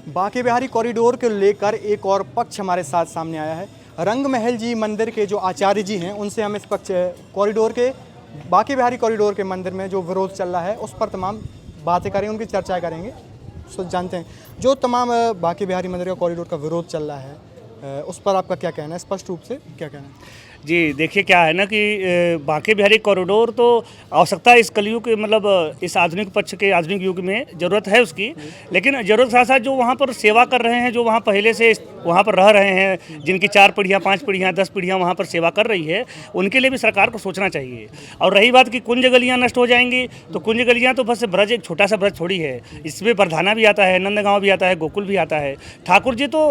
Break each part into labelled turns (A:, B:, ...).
A: Banke Bihari corridor को लेकर एक और पक्ष हमारे साथ सामने आया है। रंग महल जी मंदिर के जो आचार्य जी हैं उनसे हम इस पक्ष कॉरिडोर के बांके बिहारी कॉरिडोर के मंदिर में जो विरोध चल रहा है उस पर तमाम बातें करेंगे, उनकी चर्चा करेंगे। सो जानते हैं जो तमाम बांके बिहारी मंदिर का कॉरिडोर का विरोध चल रहा है उस पर आपका क्या कहना है, स्पष्ट रूप से क्या कहना है?
B: जी देखिए, क्या है ना कि बांके बिहारी कॉरिडोर तो आवश्यकता इस कलयुग के मतलब इस आधुनिक पक्ष के आधुनिक युग में ज़रूरत है उसकी, लेकिन ज़रूरत साथ साथ जो वहाँ पर सेवा कर रहे हैं, जो वहाँ पहले से वहाँ पर रह रहे हैं, जिनकी 4 पीढ़ियाँ 5 पीढ़ियाँ 10 पीढ़ियाँ वहाँ पर सेवा कर रही है, उनके लिए भी सरकार को सोचना चाहिए। और रही बात कि कुंज गलियाँ नष्ट हो जाएंगी, तो कुंज गलियाँ तो बस ब्रज एक छोटा सा ब्रज थोड़ी है, इसमें बरधाना भी आता है, नंदगांव भी आता है, गोकुल भी आता है। ठाकुर जी तो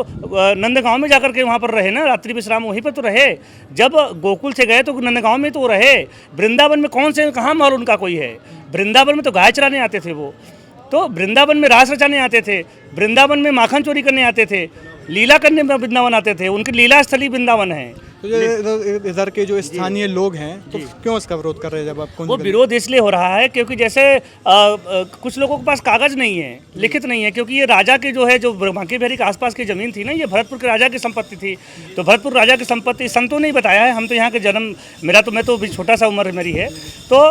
B: नंदगांव में जाकर के वहाँ पर रहे ना, रात्रि विश्राम वहीं पर तो रहे। जब गोकुल से गए तो नंदगांव में तो रहे, वृंदावन में कौन से कहाँ महल उनका कोई है? वृंदावन में तो गाय चराने आते थे वो, तो वृंदावन में रास रचाने आते थे, वृंदावन में माखन चोरी करने आते थे, लीला करने में वृंदावन आते थे, उनकी लीला स्थली वृंदावन है।
A: तो इधर के जो स्थानीय लोग हैं तो क्यों इसका विरोध कर रहे हैं? जब आप
B: वो विरोध इसलिए हो रहा है क्योंकि जैसे कुछ लोगों के पास कागज़ नहीं है, लिखित नहीं है, क्योंकि ये राजा के जो है जो बांके बिहारी के आसपास की ज़मीन थी ना, ये भरतपुर के राजा की संपत्ति थी। तो भरतपुर राजा की संपत्ति संतों ने ही बताया है, हम तो यहाँ के जन्म मैं तो अभी छोटा सा उम्र मेरी है, तो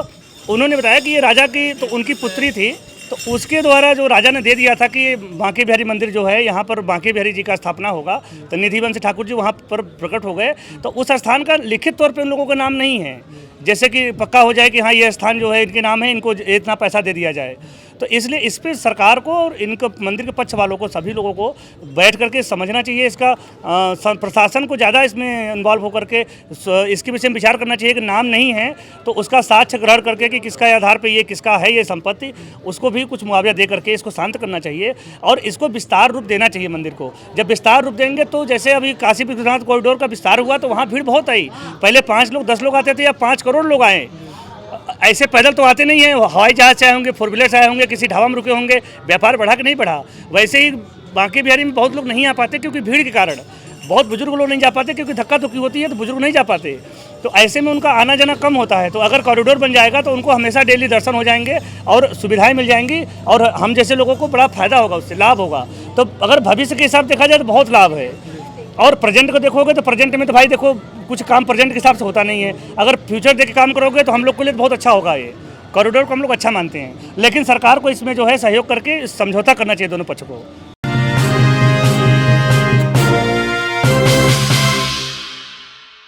B: उन्होंने बताया कि ये राजा की तो उनकी पुत्री थी, तो उसके द्वारा जो राजा ने दे दिया था कि बांके बिहारी मंदिर जो है यहाँ पर बांके बिहारी जी का स्थापना होगा, तो निधिवंश ठाकुर जी वहाँ पर प्रकट हो गए। तो उस स्थान का लिखित तौर पे उन लोगों का नाम नहीं है, जैसे कि पक्का हो जाए कि हाँ ये स्थान जो है इनके नाम है, इनको इतना पैसा दे दिया जाए। तो इसलिए इस पर सरकार को और इनके मंदिर के पक्ष वालों को, सभी लोगों को बैठ करके समझना चाहिए। इसका प्रशासन को ज़्यादा इसमें इन्वॉल्व होकर के इसके विषय में विचार करना चाहिए कि नाम नहीं है तो उसका साक्ष्य ग्रहण करके कि किसका आधार पर ये किसका है ये संपत्ति, उसको भी कुछ मुआवजा दे करके इसको शांत करना चाहिए और इसको विस्तार रूप देना चाहिए मंदिर को। जब विस्तार रूप देंगे तो जैसे अभी काशी विश्वनाथ कॉरिडोर का विस्तार हुआ तो वहाँ भीड़ बहुत आई, पहले 5 लोग 10 लोग आते थे, या 5 करोड़ लोग आए। ऐसे पैदल तो आते नहीं हैं, हवाई जहाज से आए होंगे, 4 व्हीलर से आए होंगे, किसी ढाबा में रुके होंगे, व्यापार बढ़ा कि नहीं बढ़ा। वैसे ही बांके बिहारी में बहुत लोग नहीं आ पाते क्योंकि भीड़ के कारण, बहुत बुजुर्ग लोग नहीं जा पाते क्योंकि धक्का धुक्की होती है तो बुजुर्ग नहीं जा पाते, तो ऐसे में उनका आना जाना कम होता है। तो अगर कॉरिडोर बन जाएगा तो उनको हमेशा डेली दर्शन हो जाएंगे और सुविधाएं मिल जाएंगी और हम जैसे लोगों को बड़ा फायदा होगा, उससे लाभ होगा। तो अगर भविष्य के हिसाब देखा जाए तो बहुत लाभ है। और प्रेजेंट को देखोगे तो प्रेजेंट में तो भाई देखो कुछ काम प्रेजेंट के हिसाब से होता नहीं है, अगर फ्यूचर देख के काम करोगे तो हम लोग के लिए बहुत अच्छा होगा। ये कॉरिडोर को हम लोग अच्छा मानते हैं, लेकिन सरकार को इसमें जो है सहयोग करके समझौता करना चाहिए दोनों पक्ष को।